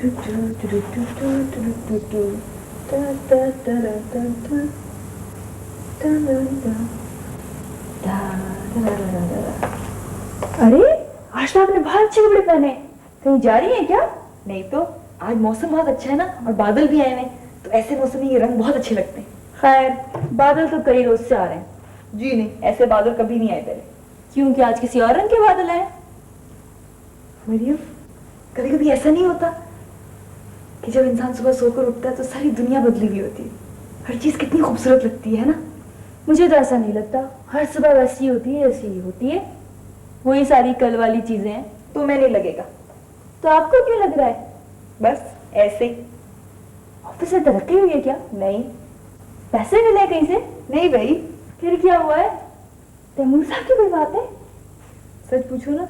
अरे आज तो आपने बहुत अच्छे कपड़े पहने, कहीं जा रही हैं क्या? नहीं तो आज मौसम बहुत अच्छा है ना, और बादल भी आए हैं, तो ऐसे मौसम में ये रंग बहुत अच्छे लगते हैं। खैर बादल तो कई रोज से आ रहे हैं। जी नहीं, ऐसे बादल कभी नहीं आए पहले। क्योंकि आज किसी और रंग के बादल आए। मरियम, कभी कभी ऐसा नहीं होता कि जब इंसान सुबह सोकर उठता है तो सारी दुनिया बदली हुई होती है, हर चीज कितनी खूबसूरत लगती है ना? मुझे तो ऐसा नहीं लगता, हर सुबह वैसी होती है जैसी ही होती है, वही सारी कल वाली चीजें हैं। तो मैं नहीं लगेगा। तो आपको क्यों लग रहा है? बस ऐसे ही। ऑफिस में तरक्की हुई है क्या? नहीं। पैसे मिले हैं कहीं से? नहीं भाई। फिर क्या हुआ है? तैमूर साहब की कोई बात है? सच पूछो ना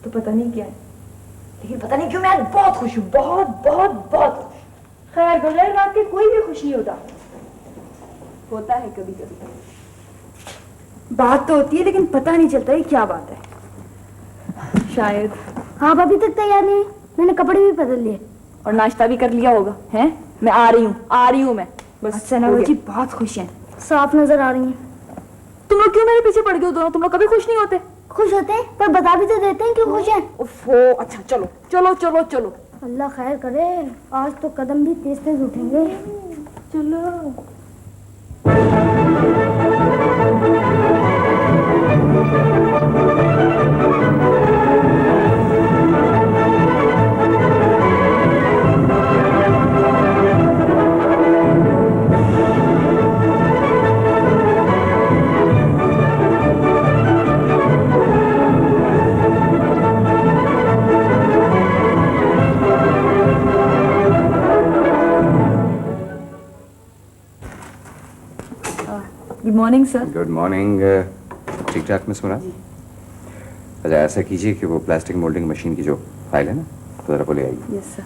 तो पता नहीं क्या है, लेकिन पता नहीं क्यों मैं आज बहुत खुश हूँ, बहुत बहुत बहुत खुश। खैर बगैर बात के कोई भी खुश नहीं होता। होता है कभी कभी। बात तो होती है लेकिन पता नहीं चलता है क्या बात है। शायद। हाँ अभी तक तैयार नहीं, मैंने कपड़े भी बदल लिए और नाश्ता भी कर लिया होगा। हैं? मैं आ रही हूँ मैं बस। अच्छा नवल जी बहुत खुश हैं। साफ नजर आ रही हैं। तुम लोग क्यों मेरे पीछे पड़ गए हो दोनों? तुम लोग कभी खुश नहीं होते। खुश होते हैं पर बता भी तो देते हैं क्यों खुश हैं। ओफो, अच्छा चलो चलो चलो चलो। अल्लाह खैर करे, आज तो कदम भी तेज तेज उठेंगे। चलो। Good morning sir. Good morning. ठीक ठाक मिस मुराद? अच्छा ऐसा कीजिए कि वो प्लास्टिक मोल्डिंग मशीन की जो फाइल है ना, तो ज़रा वो ले आइए। Yes sir.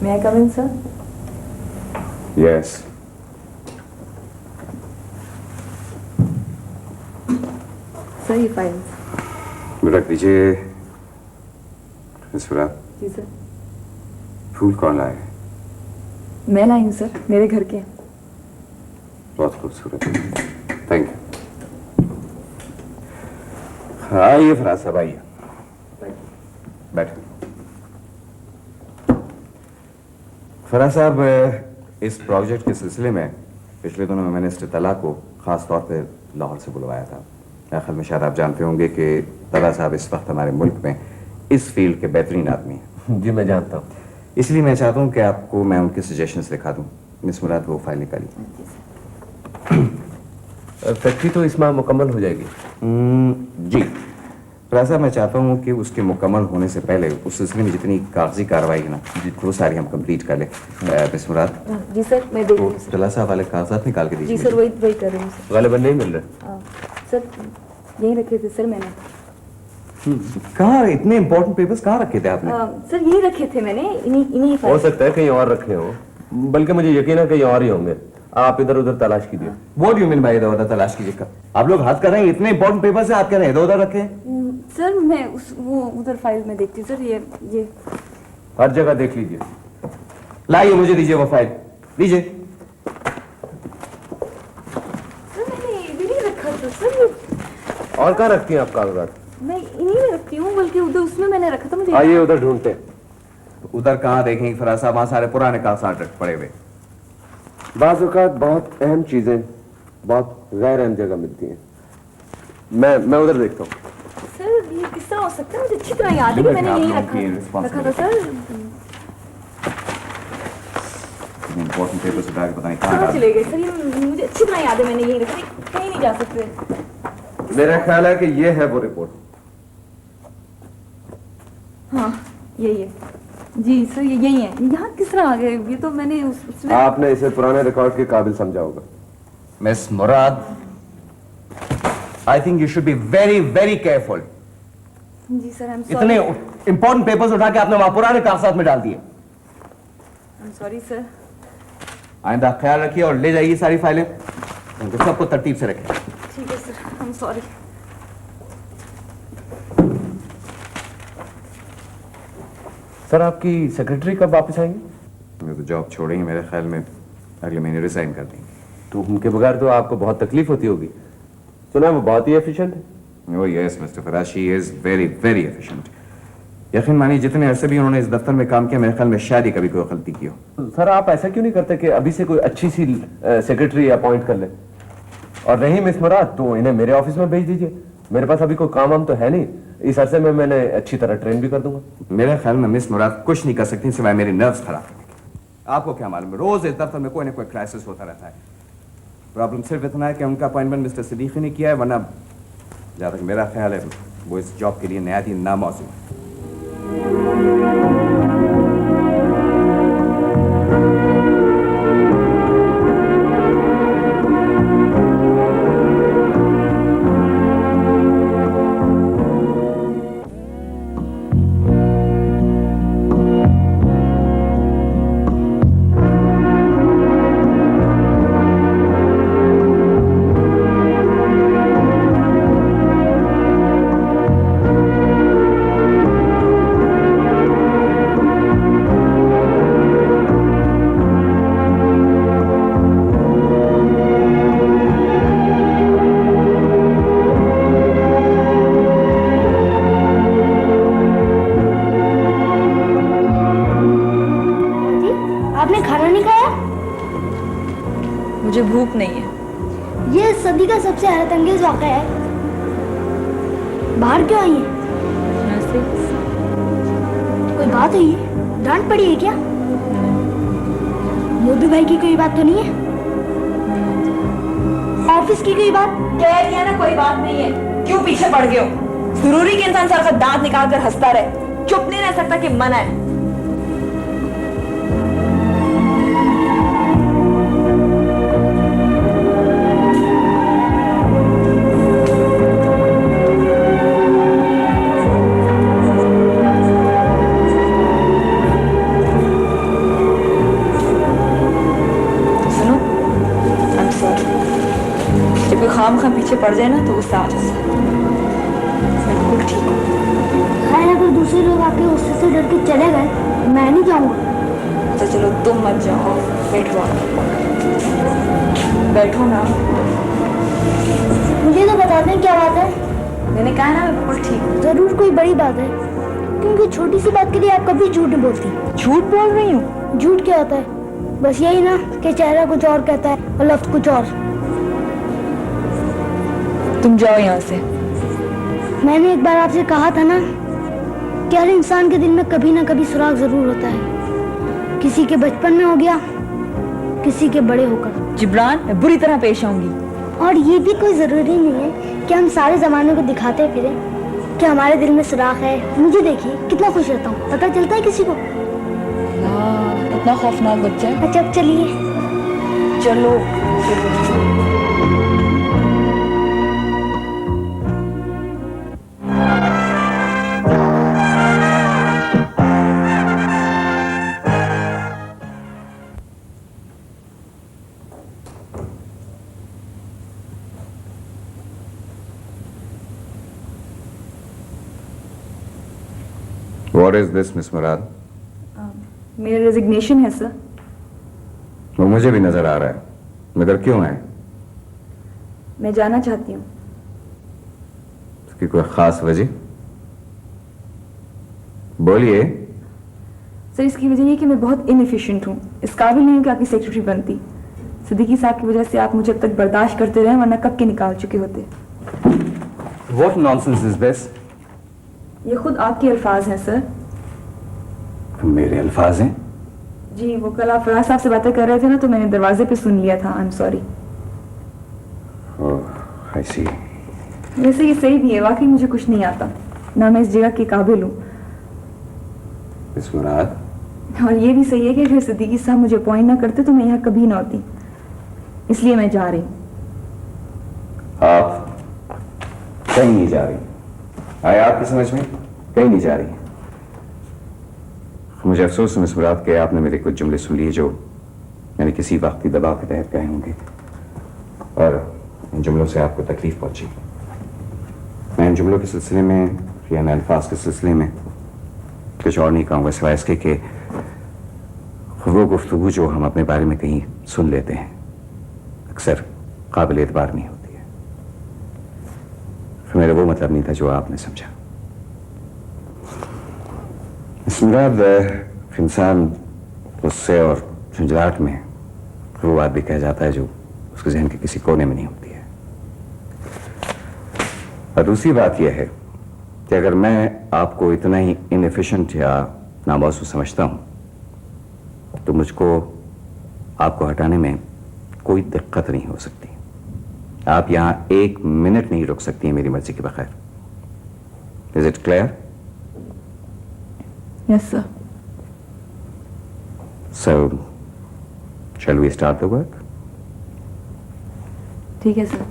May I come in, sir? Yes. Sir ये फाइल। रख दीजिए मिस मुराद। जी सर। फूल कौन लाए? मैं लाई हूँ सर, मेरे घर के। बहुत खूबसूरत है, थैंक यू। हाँ ये फराज साहब आइए, बैठो। फराज साहब, इस प्रोजेक्ट के सिलसिले में पिछले दिनों में मैंने मिस्टर तला को ख़ास तौर पे लाहौर से बुलवाया था। आखिर में शायद आप जानते होंगे कि तला साहब इस वक्त हमारे मुल्क में इस फील्ड के बेहतरीन आदमी हैं। जी मैं जानता हूँ। इसलिए मैं चाहता हूँ कि आपको मैं उनके सजेशंस दिखा दूँ। मिस मुराद वो फाइल निकालिए। फैक्ट्री तो इस माह मुकम्मल हो जाएगी। जी फराज साहब, मैं चाहता हूँ कि उसके मुकम्मल होने से पहले उस सिलसिले में जितनी कागजी कार्रवाई है ना वो सारी हम कंप्लीट कर लें। मिस मुराद। जी सर, मैं देख तो तला साहब वाले कागजात निकाल के दीजिए। जी सर, वही कर रही हूँ सर। गालिबन नहीं मिल रहे। सर यहीं रखे थे सर मैंने। कहाँ इतने इंपॉर्टेंट पेपर्स कहाँ रखे थे आपने? सर यहीं रखे थे मैंने, इन्हीं हो सकता है कहीं और रखे हो, बल्कि मुझे यकीन है कहीं और ही होंगे। आप इधर उधर तलाश कीजिए। What do you mean by इधर उधर तलाश कीजिए? आप लोग हाथ कर रहे हैं, इतने इंपॉर्टेंट पेपर्स है, आप कह रहे हैं इधर उधर रखे? सर मैं वो उधर फाइल में देखती हूँ सर। ये हर जगह देख लीजिए। लाइए मुझे दीजिए वो फाइल, दीजिए। सर मैंने ये भी नहीं रखा था सर। और कहाँ रखती हैं आप कागजात? मैं इन्हीं में रखती हूँ, बल्कि उधर उसमें मैंने रखा था। मुझे आइए उधर ढूंढते। उधर कहाँ देखेंगे फराज साहब, वहाँ सारे पुराने कागजात पड़े हुए। बाज़ औक़ात बहुत अहम चीजें बहुत गैर अहम जगह मिलती हैं। मैं उधर देखता हूँ। सर ये किस तरह हो सकता है? मुझे अच्छी तरह याद है कि मैंने यहीं रखा था सर। इंपॉर्टेंट पेपर्स उठा के पता नहीं कहाँ कहाँ चले गए सर? ये मुझे अच्छी तरह याद है, मैंने यहीं रखा, कहीं नहीं जा सकते। मेरा ख्याल है कि ये है वो रिपोर्ट। हाँ यही है। जी सर ये यही है। यहाँ किस तरह आ गए? ये तो मैंने उसमें। आपने इसे पुराने रिकॉर्ड के काबिल समझा होगा। Miss Murad, I think you should be very, very careful. जी सर, I'm इतने इंपॉर्टेंट पेपर्स उठा के आपने वहां पुराने कागजात में डाल दिए। I'm sorry sir. आइंदा ख्याल रखिए और ले जाइए सारी फाइलें, उनको सबको तरतीब से रखें। ठीक है सर, I'm sorry। सर आपकी सेक्रेटरी कब वापस आएंगे? मैं तो जॉब छोड़ेंगे, मेरे ख्याल में अगले महीने रिजाइन कर देंगे। तो उनके बगैर तो आपको बहुत तकलीफ होती होगी। सुना है वो बहुत ही एफिशिएंट है। Oh yes mister Faraz, she is very very efficient. यकीन मानिए जितने अरसे भी उन्होंने इस दफ्तर में काम किया, मेरे ख्याल में शायद ही कभी कोई गलती की हो। सर आप ऐसा क्यों नहीं करते कि अभी से कोई अच्छी सी सेक्रेटरी अपॉइंट कर ले, और नहीं मिस मुराद तो इन्हें मेरे ऑफिस में भेज दीजिए। मेरे पास अभी कोई काम वाम तो है नहीं, इस अरसे में मैंने अच्छी तरह ट्रेन भी कर दूंगा। मेरे ख्याल में मिस मुराद कुछ नहीं कर सकती सिवाय मेरी नर्व्स खराब करने के। आपको क्या मालूम, रोज इस दफ्तर में कोई ना कोई क्राइसिस होता रहता है। प्रॉब्लम सिर्फ इतना है कि उनका अपॉइंटमेंट मिस्टर सिद्दीकी ने किया है, वरना जहाँ तक मेरा ख्याल है वो इस जॉब के लिए नहायत ही नामौजूद है। आपने खाना नहीं खाया? मुझे भूख नहीं है। ये सदी का सबसे हैरत अंगेज वाक़या है। बाहर क्यों आई है? वैसे कोई बात हुई है? डांट पड़ी है क्या? मोदी भाई की कोई बात तो नहीं है? ऑफिस की कोई बात? कह रही है ना कोई बात नहीं है, क्यों पीछे पड़ गए हो? जरूरी कि इंसान सर का दांत निकाल कर हंसता रहे, चुप नहीं रह सकता कि मना है। खाम खा पीछे पड़ जाए ना तो गुस्सा आ जाता है। बिल्कुल ठीक हो। खैर अगर दूसरे लोग आके उससे से डर के चले गए, मैं नहीं जाऊंगा। तो चलो तुम मत जाओ, बैठो बैठो ना। मुझे तो बता दें क्या बात है। मैंने कहा ना मैं बिल्कुल ठीक हूँ। जरूर कोई बड़ी बात है, क्योंकि छोटी सी बात के लिए आप कभी झूठ नहीं बोलती। झूठ बोल रही हूँ? झूठ क्या होता है? बस यही ना कि चेहरा कुछ और कहता है और लफ्ज कुछ और। तुम जाओ यहाँ से। मैंने एक बार आपसे कहा था ना कि हर इंसान के दिल में कभी ना कभी सुराग जरूर होता है। किसी के बचपन में हो गया, किसी के बड़े होकर। जिब्रान, मैं बुरी तरह पेश आऊंगी। और ये भी कोई जरूरी नहीं है कि हम सारे जमाने को दिखाते फिरे कि हमारे दिल में सुराग है। मुझे देखिए कितना खुश रहता हूँ, पता चलता है किसी को? इतना खौफनाक बच्चा है। अच्छा अब चलिए। चलो। What is this, Miss Murad? मेरा रेजिग्नेशन है सर। वो मुझे भी नजर आ रहा है, मगर क्यों है? मैं जाना चाहती हूँ। उसकी कोई खास वजह? बोलिए। सर इसकी वजह ये कि मैं बहुत इनएफिशिएंट हूँ, इस काबिल नहीं हूँ कि आपकी सेक्रेटरी बनती। सिद्दीकी साहब की वजह से आप मुझे अब तक बर्दाश्त करते रहे, वरना कब के निकाल चुके होते। What nonsense is this? ये खुद आपके अल्फाज हैं सर। मेरे अल्फाज हैं? जी, वो कल आप फराज साहब से बातें कर रहे थे ना, तो मैंने दरवाजे पे सुन लिया था। I am sorry. Oh, I see. वैसे ये सही भी है, वाकई मुझे कुछ नहीं आता, ना मैं इस जगह के काबिल हूँ। मिस मुराद, और ये भी सही है कि अगर सिद्दीकी साहब मुझे अपॉइंट ना करते तो मैं यहाँ कभी ना होती, इसलिए मैं जा रही हूँ। आप कहीं नहीं जा रही। आया आपकी समझ में? कहीं नहीं जा रही। मुझे अफसोस है मिस मुराद के आपने मेरे कुछ जुमले सुन लिए जो मैंने किसी वक्ती दबाव के तहत कहे होंगे और इन जुमलों से आपको तकलीफ पहुंची। मैं इन जुमलों के सिलसिले में या इन अल्फाज के सिलसिले में कुछ और नहीं कहूँगा सिवाय इसके कि वो गुफ्तगू जो हम अपने बारे में कहीं सुन लेते हैं अक्सर काबिल एतबार नहीं होती है। मेरा वो मतलब नहीं था जो आपने समझा। इस मुराद इंसान गुस्से और झुंझलाहट में वो बात भी कह जाता है जो उसके जहन के किसी कोने में नहीं होती है। और दूसरी बात यह है कि अगर मैं आपको इतना ही इनएफिशिएंट या नामौजूद समझता हूं तो मुझको आपको हटाने में कोई दिक्कत नहीं हो सकती। आप यहां 1 मिनट नहीं रुक सकती हैं मेरी मर्जी के बगैर। Is it clear? Yes sir. So, shall we start the work? ठीक है सर।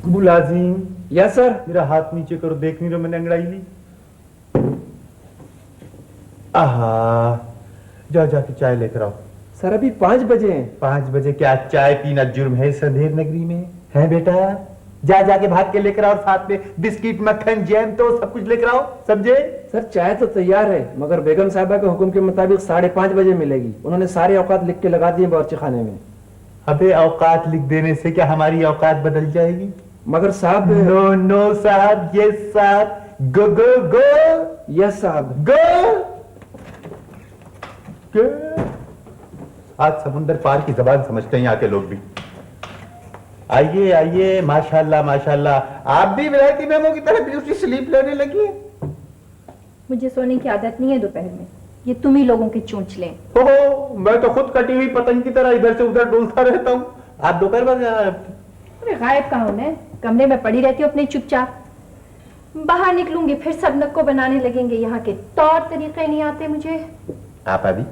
मुलाजिम, यस सर। मेरा हाथ नीचे करो, देख नहीं रहे मैंने अंगड़ाई ली। आहा, जाओ जाके चाय लेकर आओ। सर अभी 5 बजे हैं। 5 बजे क्या चाय पीना जुर्म है इस अंधेर नगरी में? है बेटा, जा जाके भाग के लेकर आओ, साथ में बिस्किट मक्खन जैम तो सब कुछ लेकर आओ, समझे? सर चाय तो तैयार है मगर बेगम साहबा के हुक्म के मुताबिक 5:30 बजे मिलेगी। उन्होंने सारे औकात लिख के लगा दिए बावर्ची खाने में। अबे औकात लिख देने से क्या हमारी औकात बदल जाएगी? मगर साहब। नो नो साहब, यस साहब, गो गो गो। यस साहब। गो गो। आज समुंदर पार की जबान समझते हैं यहाँ के लोग भी। आइए आइए, माशाल्लाह माशाल्लाह, आप भी विलायती मेमो की तरह ब्यूटी स्लीप लेने लगी हैं। मुझे सोने की आदत नहीं है दोपहर में, ये तुम ही लोगों के चोंचले। ओहो, मैं तो खुद कटी हुई पतंग की तरह इधर से उधर डोलता रहता हूँ। आप दोपहर में अरे गायब कहाँ हूं मैं? कमरे में पड़ी रहती हूँ अपने चुपचाप। बाहर निकलूंगी फिर सब नक्को बनाने लगेंगे। यहाँ के तौर तरीके नहीं आते मुझे। आप अभी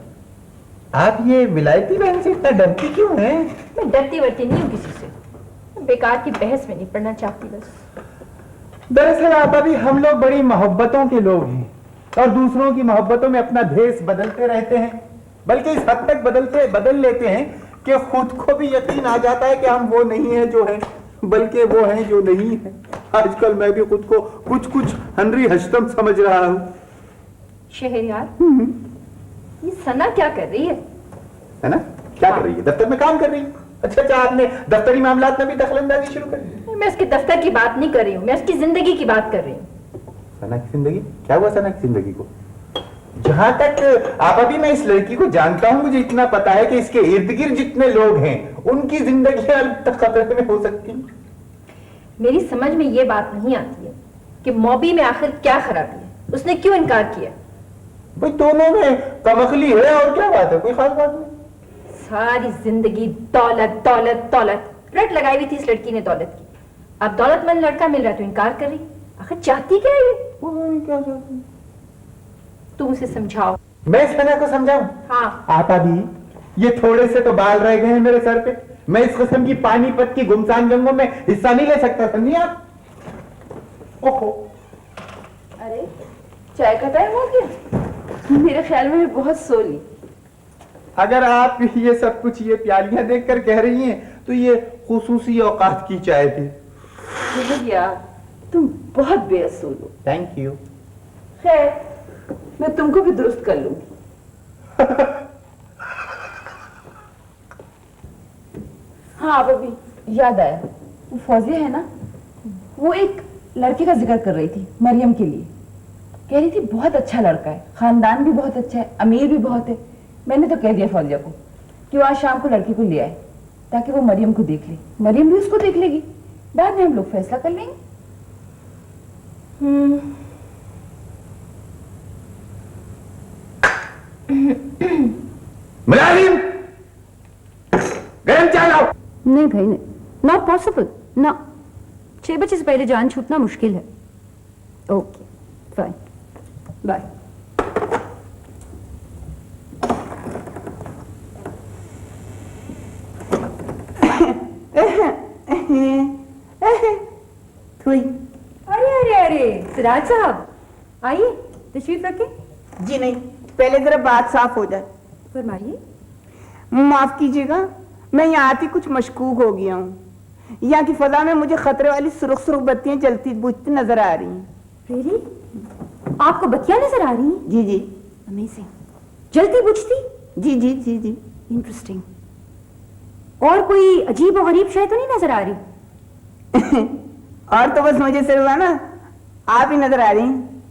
आप ये विलायती बहन से इतना डरती क्यों हैं? मैं डरती वरती नहीं हूँ किसी से, बेकार की बहस में नहीं पड़ना चाहती बस। दरअसल आप अभी हम लोग बड़ी मोहब्बतों के लोग हैं और दूसरों की मोहब्बतों में अपना भेष बदलते रहते हैं, बल्कि इस हद तक बदल लेते हैं कि खुद को भी यकीन आ जाता है कि हम वो नहीं है जो है, बल्कि वो हैं जो नहीं है। आजकल मैं भी खुद को कुछ हनरी हश्तम समझ रहा हूँ। शहरयार, ये सना क्या कर रही है ना? क्या कर रही है? दफ्तर में काम कर रही है। अच्छा, आपने दफ्तरी मामलात में भी दखलंदाजी शुरू कर दी? मैं उसके दफ्तर की बात नहीं कर रही हूँ, मैं उसकी जिंदगी की बात कर रही हूँ। सना की जिंदगी? क्या हुआ सना की जिंदगी को? जहां तक आप अभी मैं इस लड़की को जानता हूं, मुझे इतना पता है कि इसके इर्द गिर्द जितने लोग हैं उनकी जिंदगी अब तक खतरे में हो सकती है। मेरी समझ में ये बात नहीं आती है कि मॉबी में आखिर क्या खराबी है, उसने क्यों इनकार किया? भाई दोनों में कमकली है और क्या बात है, कोई खास बात नहीं। सारी जिंदगी दौलत दौलत दौलत, रट लगाई हुई थी इस लड़की ने दौलत की। अब दौलतमंद लड़का मिल रहा है तो इनकार कर रही। आखिर चाहती क्या है ये? क्या चाहती? तुम उसे समझाओ। मैं सना को समझाऊं? हाँ। आप अभी ये थोड़े से तो बाल रह गए हैं मेरे सर पे, मैं इस किस्म की पानीपत की गुमसान जंगों में हिस्सा नहीं ले सकता, समझिए आप? ओहो, अरे चाय का टाइम हो गया? मेरे ख्याल में मैं बहुत सो ली। अगर आप ये सब कुछ ये प्यालियां देखकर कह रही हैं तो ये खुसूसी औकात की चाय थी। यार तुम बहुत बेअसूल हो। Thank you. खैर, मैं तुमको भी दुरुस्त कर लूंगी। हाँ, अब अभी याद आया, वो फौजिया है ना, वो एक लड़के का जिक्र कर रही थी मरियम के लिए। कह रही थी बहुत अच्छा लड़का है, खानदान भी बहुत अच्छा है, अमीर भी बहुत है। मैंने तो कह दिया फौजिया को कि वो आज शाम को लड़की को ले आए ताकि वो मरियम को देख ले, मरियम भी उसको देख लेगी, बाद में हम लोग फैसला कर लेंगे। नहीं भाई नहीं, नॉट पॉसिबल ना। 6 बजे से पहले जान छूटना मुश्किल है। Okay fine, bye. अरे अरे अरे सिराज साहब, आइए तशरीफ रखें। जी नहीं, पहले जरा बात साफ हो जाए। फरमाइए। माफ कीजिएगा, मैं यहाँ आती कुछ मशकूक हो गया हूँ। यहाँ की फजा में मुझे खतरे वाली सुर्ख सुर्ख बत्तियां जलती बुझती नजर आ रही हैं। रियली? आपको बत्तियां नजर आ रही हैं? जी जी। अमेजिंग। जलती बुझती? जी जी जी जी। इंटरेस्टिंग। और कोई अजीब और गरीब शय तो नहीं नजर आ रही? और तो बस मुझे सिर्फ है ना आप ही नजर आ रही हैं।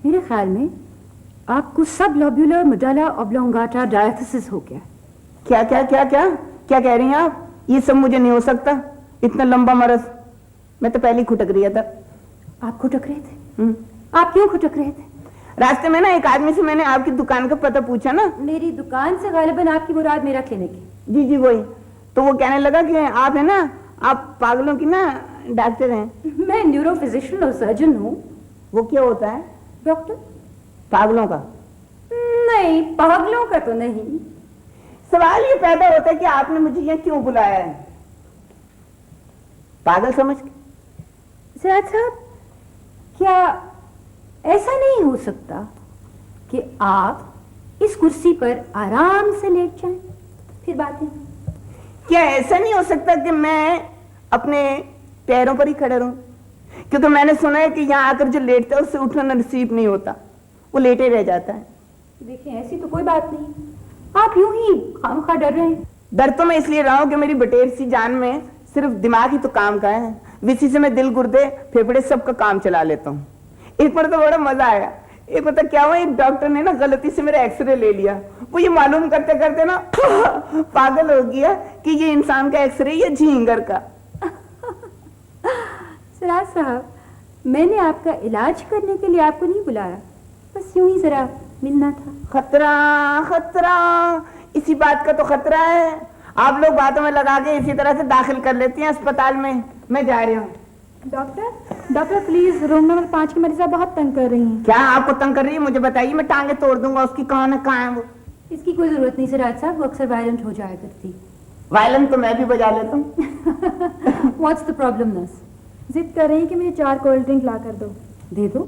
मेरे ख्याल में आपको सब लोब्यूलर मेडुला ऑब्लोंगाटा डायथिसिस हो गया। क्या क्या क्या क्या क्या कह रही हैं आप? ये सब मुझे नहीं हो सकता, इतना लंबा मरज। मैं तो पहले ही खुटक रही था। आप खुटक रहे थे? आप क्यों खुटक रहे थे? रास्ते में ना एक आदमी से मैंने आपकी दुकान का पता पूछा ना। मेरी दुकान से गालिबन आपकी मुराद मेरा क्लिनिक है। जी जी वही। तो वो कहने लगा कि आप है ना, आप पागलों की ना डॉक्टर हैं। मैं न्यूरो फिजिशियन और सर्जन हूँ। वो क्या होता है? डॉक्टर। पागलों का? नहीं, पागलों का तो नहीं। सवाल ये पैदा होता है कि आपने मुझे यहाँ क्यों बुलाया है? पागल समझ के? सिराज साहब, क्या ऐसा नहीं हो सकता कि आप इस कुर्सी पर आराम से लेट जाएं, फिर बातें? क्या ऐसा नहीं हो सकता कि मैं अपने पैरों पर ही खड़े रहूं? क्योंकि मैंने सुना है कि यहाँ आकर जो लेटता है उससे उठना नसीब नहीं होता, वो लेटे रह जाता है। देखिए, ऐसी तो कोई बात नहीं, आप यूं ही खामखा डर रहे हैं। डर तो मैं इसलिए रहा हूं कि मेरी बटेर सी जान में सिर्फ दिमाग ही तो काम का है। इसी से मैं दिल, गुर्दे, फेफड़े सबका काम चला लेता हूँ। एक बार तो बड़ा मजा आया। एक पता क्या हुआ, एक डॉक्टर ने ना गलती से मेरा एक्सरे ले लिया। वो ये मालूम करते करते ना पागल हो गया कि ये इंसान का एक्सरे या झींगर का। सिराज साहब, मैंने आपका इलाज करने के लिए आपको नहीं बुलाया, बस यूं ही जरा मिलना था। खतरा खतरा, इसी बात का तो खतरा है। आप लोग बातों में लगा के इसी तरह से दाखिल कर लेती हैं अस्पताल में। मैं जा रही हूँ। डॉक्टर प्लीज, रूम नंबर 5 की मरीजा बहुत तंग कर रही हैं। क्या आपको तंग कर रही है? मुझे बताइए, मैं टांगे तोड़ दूंगा उसकी। कौन है, कहाँ है वो? इसकी कोई जरूरत नहीं सिराज साहब, वो अक्सर वायलेंट हो जाया करती। वायलेंट तो मैं भी बजा लेता हूँ। What's the problem nurse? जिद कर रही है कि मुझे 4 कोल्ड ड्रिंक ला कर दो। दे दो।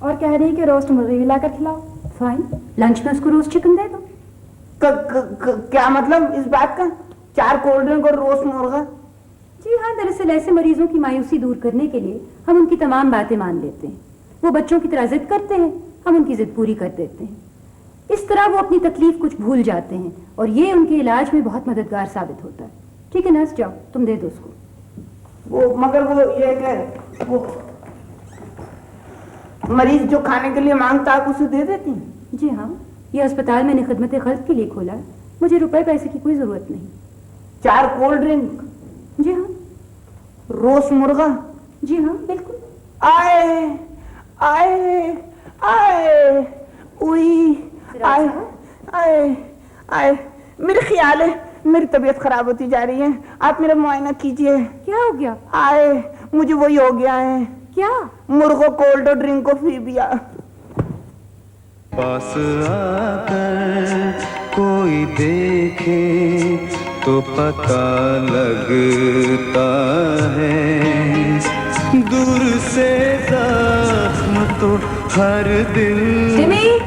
और कह रही है कि रोस्ट मुर्गी भी ला कर खिलाओ। फाइन, लंच में उसको रोस्ट चिकन दे दो। क्या मतलब इस बात का? 4 कोल्ड ड्रिंक और रोस्ट मुर्गा? जी हाँ, दरअसल ऐसे मरीजों की मायूसी दूर करने के लिए हम उनकी तमाम बातें मान लेते हैं। वो बच्चों की तरह जिद करते हैं, हम उनकी जिद पूरी कर देते हैं। इस तरह वो अपनी तकलीफ कुछ भूल जाते हैं और ये उनके इलाज में बहुत मददगार साबित होता है। ठीक है नर्स, जाओ तुम दे दो उसको। वो मगर वो ये कि वो मरीज जो खाने के लिए मांगता आप उसे दे देती हैं? जी हाँ, ये अस्पताल मैंने खिदमत खल्क के लिए खोला है, मुझे रुपए पैसे की कोई जरूरत नहीं। 4 कोल्ड ड्रिंक? जी हाँ। रोस्ट मुर्गा? जी हाँ बिल्कुल। आए आए आए उई आए आए आए। मेरे ख्याल है मेरी तबीयत खराब होती जा रही है, आप मेरा मुआयना कीजिए। क्या हो गया? आए, मुझे वही हो गया है। क्या? मुर्गो कोल्ड और ड्रिंक को फीबिया। पास आकर कोई देखे तो पता लगता है, दूर से जख्म तो हर दिल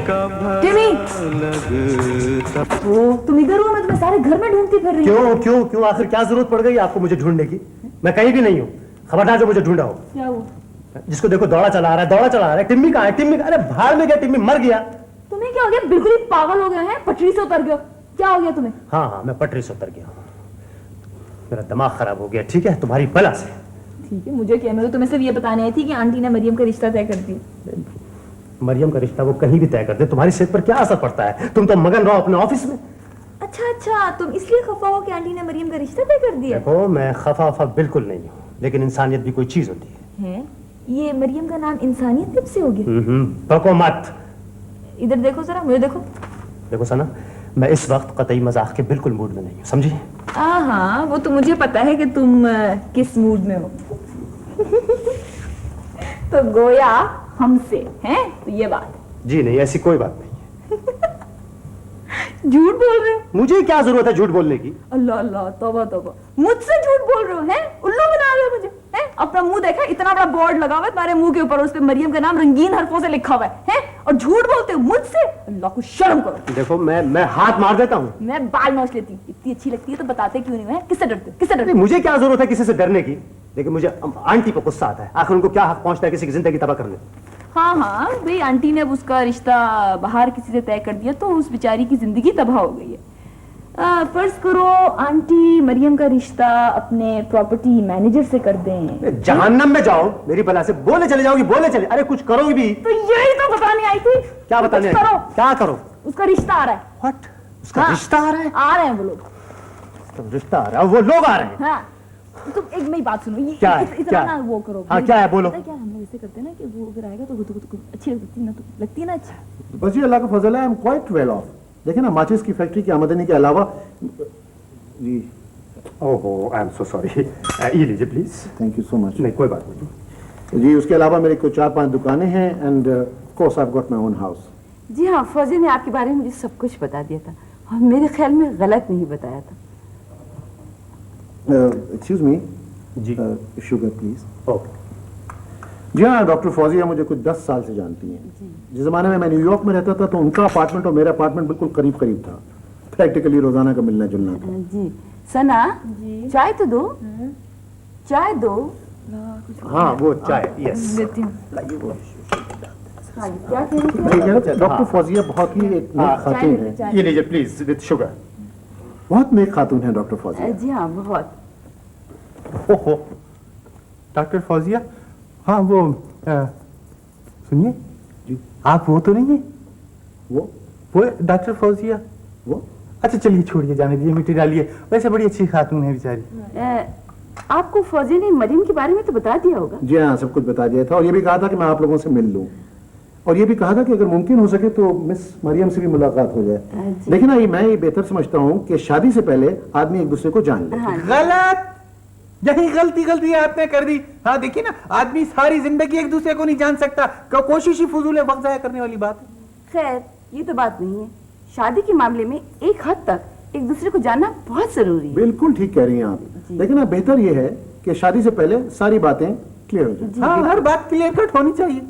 का लगता। तुम इधर हो, मैं तुम्हें सारे घर में ढूंढती फिर रही हूँ। क्यों क्यों आखिर क्या जरूरत पड़ गई आपको मुझे ढूंढने की? मैं कहीं भी नहीं हूँ, खबरदार जो मुझे ढूंढा हो। क्या हुआ? जिसको देखो दौड़ा चला आ रहा है। टिम्मी कहाँ है? टिम्मी, अरे भाड़ में गया, टिम्मी मर गया। तुम्हें क्या हो गया? बिल्कुल ही पागल हो गए हैं, पटरी से उतर गए। क्या हो गया तुम्हें? हाँ, मैं पटरी से उतर गया हूँ। मेरा दिमाग खराब हो गया, ठीक है, तुम्हारी बला से। ठीक है, मुझे क्या, मैं तो तुम्हें सिर्फ ये बताने आई थी कि आंटी ने मरियम का रिश्ता तय कर दिया। मरियम का रिश्ता वो कहीं भी तय कर दे, तुम्हारी सेहत पर क्या असर पड़ता है? तुम तो मगन रहो अपने ऑफिस में। अच्छा, तुम इसलिए खफा हो कि आंटी ने मरियम का रिश्ता तय कर दिया? देखो, मैं खफा बिल्कुल नहीं हूँ, लेकिन इंसानियत भी कोई चीज होती है। ये मरियम का नाम इंसानियत कब से हो गया? बको मत। इधर देखो जरा, मुझे देखो। देखो सना, मैं इस वक्त कतई मजाक के बिल्कुल मूड में नहीं हूँ, समझी? हाँ, वो तो मुझे पता है कि तुम किस मूड में हो। तो गोया हमसे हैं, तो ये बात। जी नहीं, ऐसी कोई बात नहीं। झूठ बोल रहे हो? मुझे क्या जरूरत है झूठ बोलने की? अल्लाह अल्लाह, तौबा तौबा, मुझसे झूठ बोल रहे हो हैं? उल्लू बना रहे हो मुझे हैं? अपना मुंह देखा, इतना बड़ा बोर्ड लगा हुआ है तुम्हारे मुंह के ऊपर, उस पे मरियम का नाम रंगीन हरफों से लिखा हुआ है और झूठ बोलते हो मुझसे? अल्लाह को शर्म करो। देखो मैं हाथ मार देता हूँ। मैं बाल नोच लेती हूँ, इतनी अच्छी लगती है तो बताते क्यों नहीं है? किससे डरते हो? किससे डरते हो? मुझे क्या जरूरत है किसी से डरने की? लेकिन मुझे आंटी पर गुस्सा आता है। आखिर उनको क्या हक पहुंचता है किसी की जिंदगी तबाह करने? हाँ हाँ भाई, आंटी ने अब उसका रिश्ता बाहर किसी से तय कर दिया तो उस बेचारी की जिंदगी तबाह हो गई है। फर्ज करो आंटी मरियम का रिश्ता अपने प्रॉपर्टी मैनेजर से कर दें। जहन्नम में जाओ, मेरी बला से बोले चले जाओगी, बोले चले। अरे कुछ करोगी भी तो यही तो बताने आई थी। क्या बताने आई? करो। क्या करो? उसका रिश्ता आ रहा है। व्हाट? उसका रिश्ता आ रहा है? आ रहे हैं वो लोग। तो रिश्ता आ रहा है, वो लोग आ रहे हैं। हाँ, तुम एक मेरी बात सुनो, ये क्या है? इतना क्या? ना वो करो। हाँ, क्या है? बोलो। पता है क्या, हम लोग ऐसे करते हैं ना कि वो अगर आएगा तो अच्छी लगती है ना अच्छी। बस जी अल्लाह का फजल है, I am quite well of. देखिए ना, माचिस की फैक्ट्री की आमदनी के अलावा जी। ओहो, आई एम सो सॉरी। ये लीजिए please. Thank you so much. नहीं कोई बात नहीं जी। उसके अलावा मेरे को 4-5 दुकानें हैं and of course I have got my own house. जी हाँ, फौजी ने आपके बारे में मुझे सब कुछ बता दिया था और मेरे ख्याल में गलत नहीं बताया था। एक्सक्यूज मी जी। Sugar please. ओके। जी हाँ, डॉक्टर फौजिया मुझे कुछ 10 साल से जानती हैं। जिस जमाने में मैं न्यूयॉर्क में रहता था तो उनका अपार्टमेंट और मेरा अपार्टमेंट बिल्कुल करीब करीब था। प्रैक्टिकली रोजाना का मिलना जुलना था। जी। सना जी, चाय तो दो। चाय दो। हाँ वो चाय, यस। देती हूँ। क्या कह रही थी? डॉक्टर फौजिया बहुत ही एक नेक खातून है। ये लीजिए प्लीज विद शुगर। बहुत नेक खातून है डॉक्टर फौजिया। जी हाँ, बहुत। ओहो, डॉक्टर फौजिया, हाँ वो सुनिए जी, आप वो तो नहीं है? वो डॉक्टर फौजिया वो? अच्छा चलिए छोड़िए, जाने दीजिए, मिट्टी डालिए। वैसे बड़ी अच्छी खातून है बेचारी। आपको फौजी ने मरियम के बारे में तो बता दिया होगा? जी हाँ, सब कुछ बता दिया था और ये भी कहा था कि मैं आप लोगों से मिल लूं और ये भी कहा था कि अगर मुमकिन हो सके तो मिस मरियम से भी मुलाकात हो जाए। लेकिन ना, मैं ये बेहतर समझता हूँ कि शादी से पहले आदमी एक दूसरे को जान ले। गलत, यही गलती आपने कर दी। हाँ देखिए ना, आदमी सारी जिंदगी एक दूसरे को नहीं जान सकता। कोशिश ही फजूल है, वक्त जाया करने वाली बात है। खैर, ये तो बात नहीं है। शादी के मामले में एक हद तक एक दूसरे को जानना बहुत जरूरी है। बिल्कुल ठीक कह रही हैं आप। लेकिन ना, बेहतर ये है कि शादी से पहले सारी बातें क्लियर हो जाए। हाँ, हर बात क्लियर कट होनी चाहिए।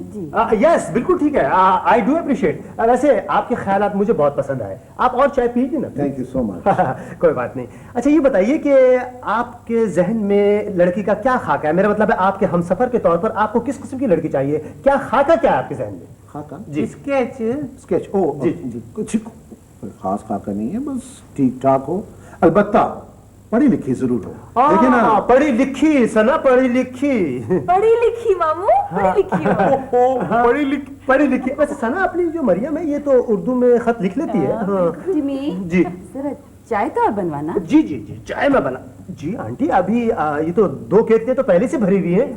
यस, बिल्कुल ठीक है। I do appreciate. वैसे आपके ख्यालात मुझे बहुत पसंद आए। आप और चाय पीजिए ना। Thank you so much. कोई बात नहीं। अच्छा ये बताइए कि आपके जहन में लड़की का क्या खाका है? मेरा मतलब है आपके हमसफर के तौर पर आपको किस किस्म की लड़की चाहिए? क्या खाका क्या है आपके जहन में? खाका जी, स्केच। ओ जी, कुछ खास खाका नहीं है, बस ठीक ठाक हो, अलबत्ता पढ़ी लिखी जरूर हो। देखिए ना, पढ़ी लिखी सना, पढ़ी लिखी। पढ़ी लिखी मामू, पढ़ी लिखी हो। पढ़ी लिखी। वैसे सना अपनी जो मरियम है ये तो उर्दू में खत लिख लेती है। जी जरा चाय तो और बनवाना। जी जी जी, चाय में बना। जी आंटी, अभी ये तो 2 केतलियां तो पहले से भरी हुई हैं।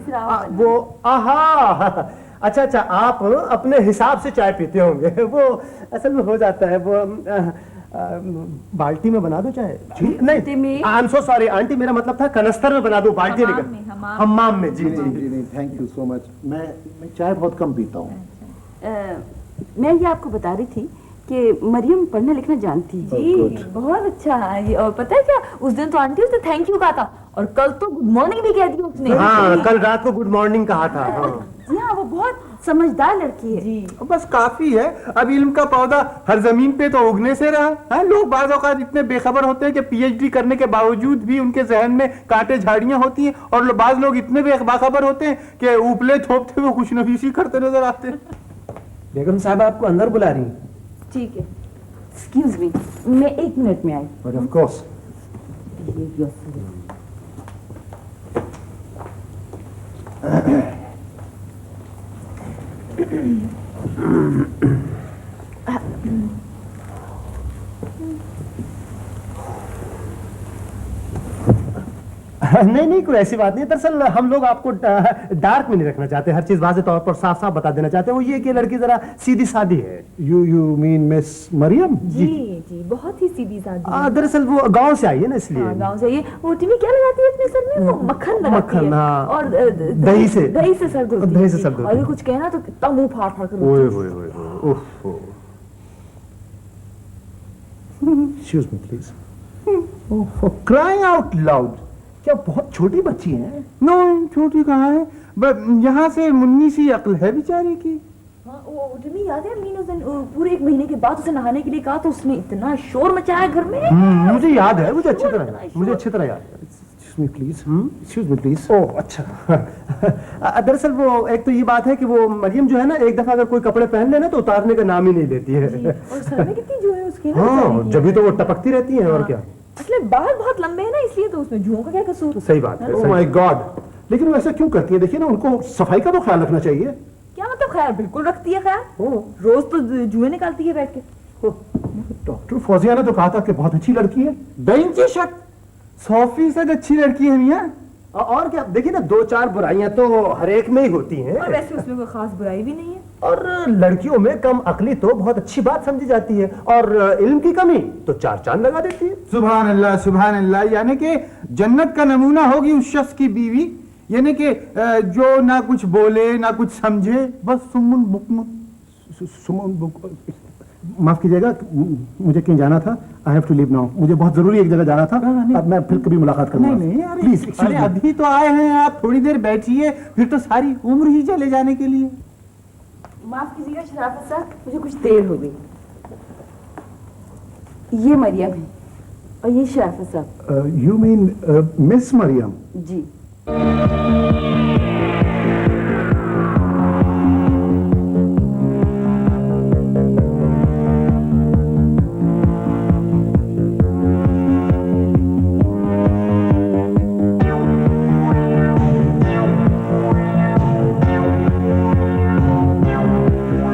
वो आहा, अच्छा, आप अपने हिसाब से चाय पीते होंगे। वो असल में हो जाता है वो बाल्टी में बना दो चाय। जी नहीं, I am so sorry aunty, मेरा मतलब था कनस्तर में बना दो, बाल्टी नहीं, हम्माम में। जी जी जी, थैंक यू सो मच। मैं चाय बहुत कम पीता हूँ। मैं ये आपको बता रही थी कि मरियम पढ़ना लिखना जानती है। जी बहुत अच्छा है। और पता है क्या, उस दिन तो आंटी उसने थैंक यू कहा था और कल तो गुड मॉर्निंग भी कह दी उसने। हाँ, कल रात को गुड मॉर्निंग कहा था। जी हाँ, वो बहुत समझदार लड़की है। जी बस काफी है। अब इल्म का पौधा हर जमीन पे तो उगने से रहा है। लोग बाज़ औक़ात इतने बेखबर होते हैं कि पीएचडी करने के बावजूद भी उनके जहन में कांटे झाड़ियां होती हैं और बाज लोग इतने बेखबर होते हैं कि उपले थोपते हुए खुशनफीसी करते नजर आते हैं। बेगम साहब आपको अंदर बुला रही हैं। ठीक है, एक्सक्यूज मी, मैं 1 मिनट में आई। But of course. नहीं नहीं, कोई ऐसी बात नहीं। दरअसल हम लोग आपको डार्क में नहीं रखना चाहते, हर चीज वाज़ेह तौर पर साफ साफ बता देना चाहते हैं। वो ये कि लड़की जरा सीधी सादी है। You mean miss Mariam? जी जी, बहुत ही सीधी सादी है। दरअसल वो गांव से आई है ना, इसलिए। गांव से ये वो टिमी क्या लगाती है अपने सर में? वो मक्खन लगाती मक्खन, है। हाँ। और दही से सर धुलती है। दही से सर धुलती है। और ये कुछ कहना तो कितना मुंह फाड़ फाड़ कर ओए रोती है। ओए ओए, ओह। Excuse me, please. Oh, crying out loud. क्या बहुत छोटी बच्ची है? नो, छोटी कहाँ है, यहाँ से मुन्नी सी अक्ल है बेचारी की। हाँ, वो टिमी याद है अम्मी ने उस दिन पूरे 1 महीने के बाद उसे नहाने के लिए कहा तो उसने इतना शोर मचाया घर में। मुझे याद है, मुझे अच्छी तरह याद है। Excuse me, please. Excuse me, please. ओह अच्छा। दरअसल वो एक तो ये बात है कि वो मरियम जो है ना, एक दफा अगर कोई कपड़े पहन लेना तो उतारने का नाम ही नहीं लेती है। और सर में कितनी जो है उसकी ना हाँ, बेचारी की। जब भी तो वो टपकती रहती है, और क्या। असले बाल बहुत लंबे हैं ना, इसलिए तो उसमें जुओं का क्या कसूर। सही बात है। Oh my God. लेकिन वो ऐसा क्यों करती है? देखिए ना, उनको सफाई का तो ख्याल रखना चाहिए। क्या मतलब ख्याल? बिल्कुल रखती है ख्याल। रोज तो जुए निकालती है बैठ के। डॉक्टर फौजिया ने तो कहा था कि बहुत अच्छी लड़की है। बेशक 100% अच्छी लड़की है मियाँ। और क्या, देखिए ना, 2-4 बुराइयां तो हर एक में ही होती हैं। और वैसे उसमें कोई खास बुराई भी नहीं है। और लड़कियों में कम अकली तो बहुत अच्छी बात समझी जाती है, और इल्म की कमी तो 4 चांद लगा देती है। सुभान अल्लाह, सुभान अल्लाह। यानी कि जन्नत का नमूना होगी उस शख्स की बीवी, यानी कि जो ना कुछ बोले ना कुछ समझे, बस सुमुन बुकमुन। माफ कीजिएगा, मुझे कहीं जाना था। I have to leave now. मुझे बहुत जरूरी एक जगह जाना था। अब मैं फिर कभी मुलाकात करूंगा। नहीं यार, प्लीज। अरे अभी तो आए हैं आप, थोड़ी देर बैठिए, फिर तो सारी उम्र ही चले जाने के लिए। माफ कीजिएगा शराफत साहब, मुझे कुछ देर हो गई। ये मरियम है और ये शराफत साहब। You mean miss Mariam? Ji.